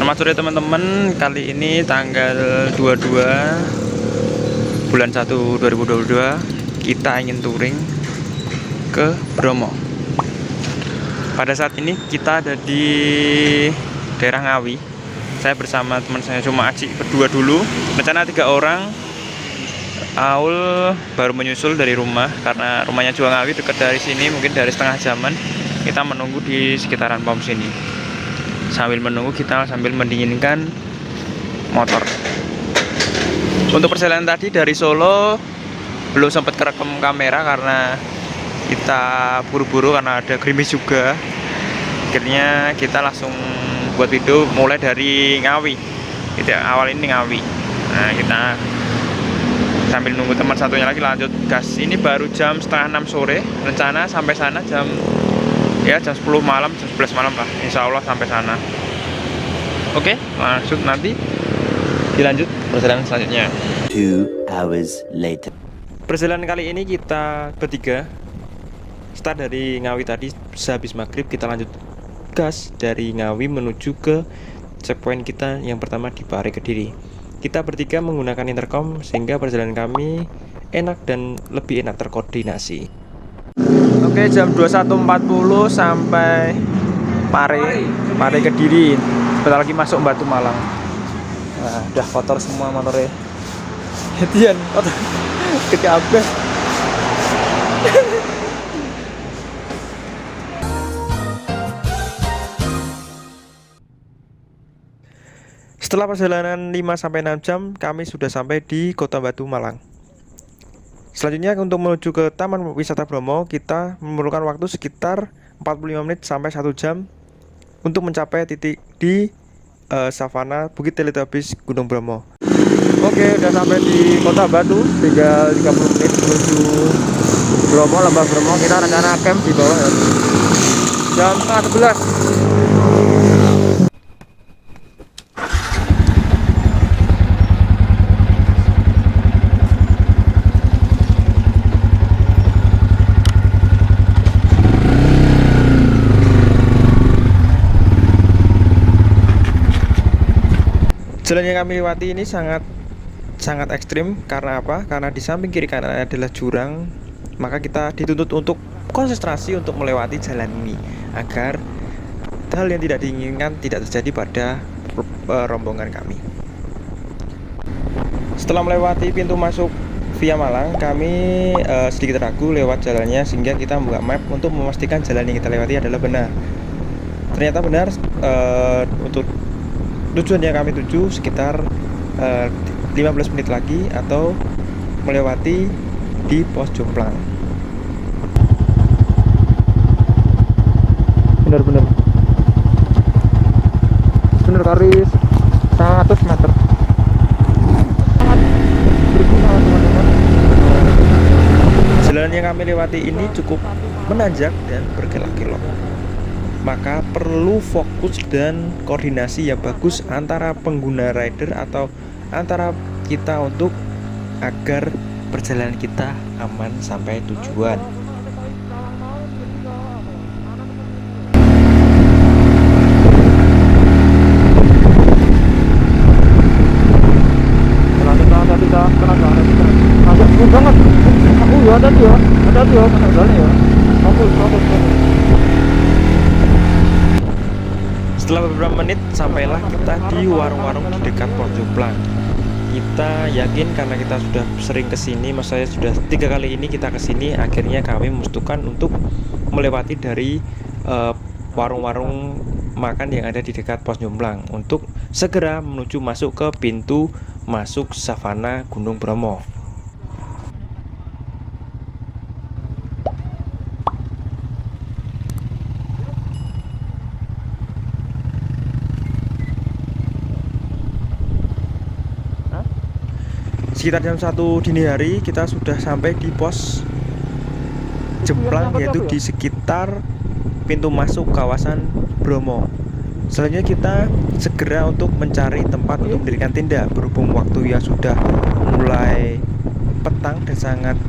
Selamat sore teman-teman. Kali ini tanggal 22 bulan 1 2022 kita ingin touring ke Bromo. Pada saat ini kita ada di daerah Ngawi. Saya bersama teman saya cuma Aci berdua dulu. Rencana 3 orang. Aul baru menyusul dari rumah karena rumahnya juga Ngawi, dekat dari sini, mungkin dari setengah jaman. Kita menunggu di sekitaran pom sini. Sambil menunggu kita sambil mendinginkan motor. Untuk perjalanan tadi dari Solo belum sempat kerekam kamera karena kita buru-buru karena ada gerimis juga. Akhirnya kita langsung buat video mulai dari Ngawi. Kita awal ini Ngawi. Nah, kita sambil nunggu teman satunya lagi lanjut gas. Ini baru jam setengah 6 sore. Rencana sampai sana jam 10 malam, jam 11 malam lah, insya Allah sampai sana. Oke, langsung nanti dilanjut perjalanan selanjutnya. 2 hours later. Perjalanan kali ini kita bertiga. Start dari Ngawi tadi, sehabis maghrib kita lanjut gas dari Ngawi menuju ke checkpoint kita yang pertama di Pare Kediri. Kita bertiga menggunakan intercom sehingga perjalanan kami enak dan lebih enak terkoordinasi. Oke, jam 21.40 sampai Pare Kediri. Sebentar lagi masuk Batu Malang. Nah, udah kotor semua motornya. Hedian kotor. Gede abis. Setelah perjalanan 5-6 jam, kami sudah sampai di Kota Batu Malang. Selanjutnya untuk menuju ke Taman Wisata Bromo, kita memerlukan waktu sekitar 45 menit sampai 1 jam untuk mencapai titik di savana Bukit Teletubbies Gunung Bromo. Oke, udah sampai di Kota Batu, tinggal 30 menit menuju Bromo, Lembah Bromo. Kita rencana camp di bawah ya. Jam 11. Jalan yang kami lewati ini sangat ekstrim. Karena apa? Karena di samping kiri kanan adalah jurang. Maka kita dituntut untuk konsentrasi untuk melewati jalan ini agar hal yang tidak diinginkan tidak terjadi pada rombongan kami. Setelah melewati pintu masuk via Malang, kami sedikit ragu lewat jalannya sehingga kita membuka map untuk memastikan jalan yang kita lewati adalah benar. Ternyata benar. Untuk tujuan yang kami tuju sekitar 15 menit lagi atau melewati di pos Jomplang. Benar Karis 100 meter. Jalan yang kami lewati ini cukup menanjak dan berkelok-kelok. Maka perlu fokus dan koordinasi yang bagus antara pengguna rider atau antara kita untuk agar perjalanan kita aman sampai tujuan. Setelah beberapa menit sampailah kita di warung-warung di dekat pos Jomplang. Kita yakin karena kita sudah sering kesini, maksudnya sudah 3 kali ini kita kesini, akhirnya kami memutuskan untuk melewati dari warung-warung makan yang ada di dekat pos Jomplang untuk segera menuju masuk ke pintu masuk savana Gunung Bromo. Sekitar jam 1 dini hari kita sudah sampai di pos Jomplang, yaitu di sekitar pintu masuk kawasan Bromo. Selanjutnya kita segera untuk mencari tempat untuk mendirikan tenda berhubung waktu yang sudah mulai petang dan sangat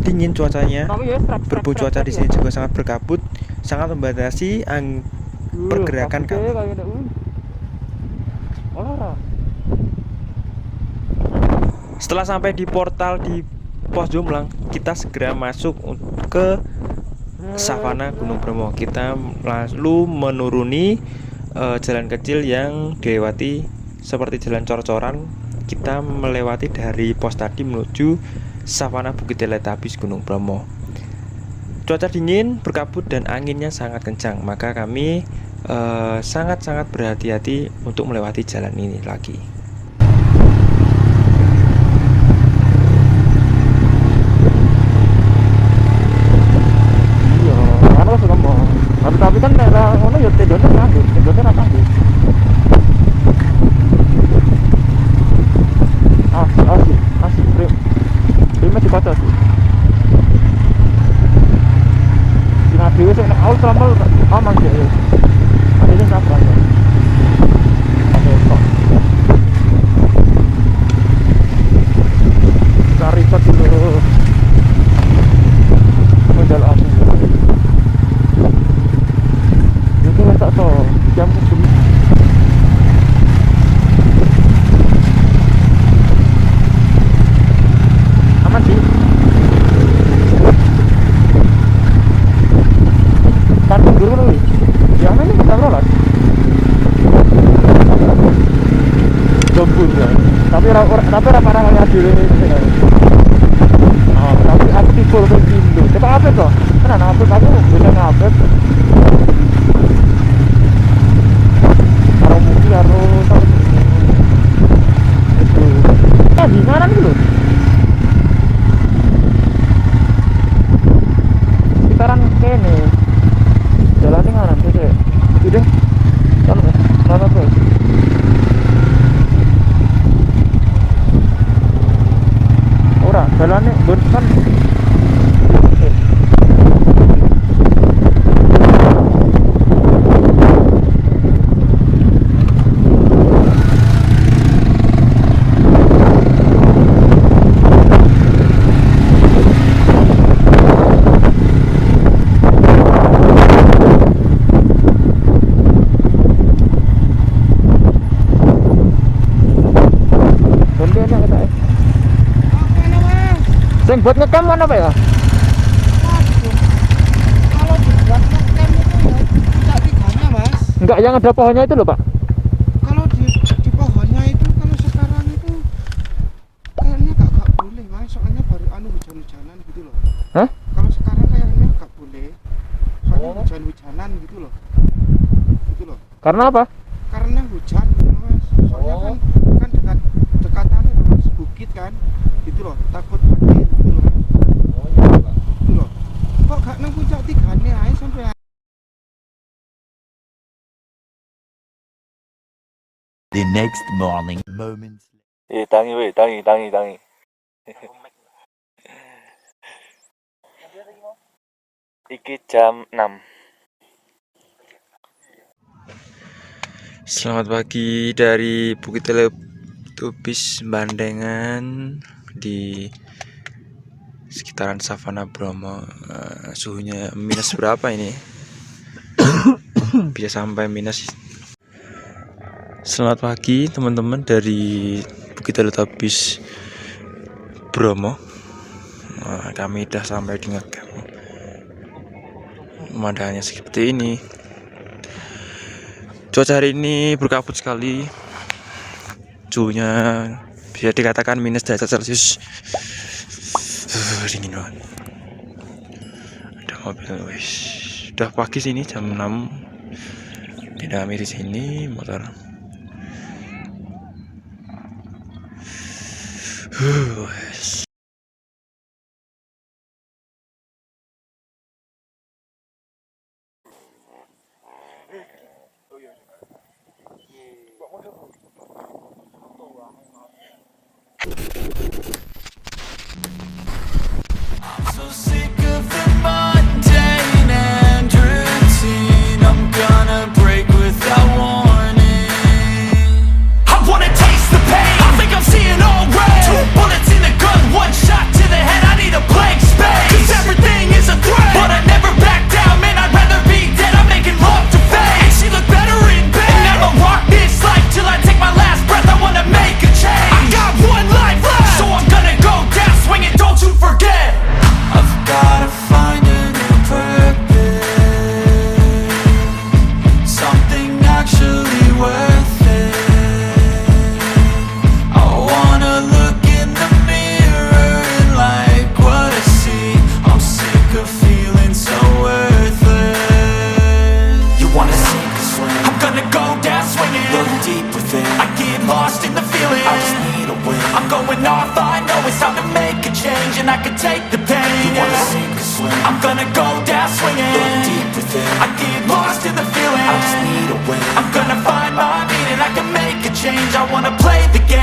dingin cuacanya. Berhubung cuaca di sini juga sangat berkabut, sangat membatasi pergerakan kami. Setelah sampai di portal di Pos Jomblang, kita segera masuk ke savana Gunung Bromo. Kita lalu menuruni jalan kecil yang dilewati seperti jalan cor-coran. Kita melewati dari pos tadi menuju savana Bukit Teletabis Gunung Bromo. Cuaca dingin, berkabut, dan anginnya sangat kencang. Maka kami sangat-sangat berhati-hati untuk melewati jalan ini lagi. Tapi kan merah ngono ya tendone nganggo, tendone ra nganggo. Asik, prima dipotong sih. Dina dhewe sing nek awal tramal aman ya. Ada yang kapal ya. Ada kok. Cari kot dulu. Modal aman. Tak tahu jam segini aman sih. Tantung dulu nih yang ini kita lolos jombur ya, tapi parah kali adil tapi aktif full ke Indo coba apa tuh kan apa aku bisa ngapet itu gimana nih lo sekitaran kene jalannya mana tuh deh itu deh kan mana tuh ora jalannya kan sing buat ngekam mana Pak ya? Kalau dibuat ngecamp itu ya tidak tiganya Mas. Enggak, yang ada pohonnya itu loh Pak. Kalau di pohonnya itu kalau sekarang itu kayaknya gak boleh Mas, soalnya baru hujan-hujanan gitu loh. Hah? Kalau sekarang kayaknya gak boleh, soalnya hujan-hujanan gitu loh. Gitu loh. Karena apa? Karena hujan gitu loh Mas. Soalnya kan dekatannya Mas, bukit kan. Gitu loh, takut banjir gitu loh. Gitu loh. Kok gak nang puncak tigane ae sampai The next morning, moments. Tangi we, tangi. Iki jam 6. Selamat pagi dari Bukit Teletabis Bandengan di sekitaran savana Bromo. Suhunya minus berapa ini? Bisa sampai minus. Selamat pagi teman-teman dari Bukit Teletabis Bromo. Kami sudah sampai di ngecamp. Pemandangannya seperti ini. Cuaca hari ini berkabut sekali. Suhunya bisa dikatakan minus derajat Celcius. Dingin banget. Ada mobil, wis. Udah pagi sini jam 6. Tidak kami di sini motor. Wes. So sick of the mundane and routine. I'm gonna break without warning. I wanna taste the pain. I think I'm seeing all red. 2 bullets in the gun, 1 shot to the head. I need a blank space. 'Cause everything is a threat, but I never back down. Man, I'd rather be dead. I'm making love to fate. And she looked better in bed. And I'ma rock this life till I take deep within, I get lost in the feeling, I just need a win. I'm going off, I know it's time to make a change, and I can take the pain. You wanna sink or swim, I'm gonna go down swinging. Look deep within, I get lost in the feeling, I just need a win. I'm gonna find my meaning, I can make a change. I wanna play the game.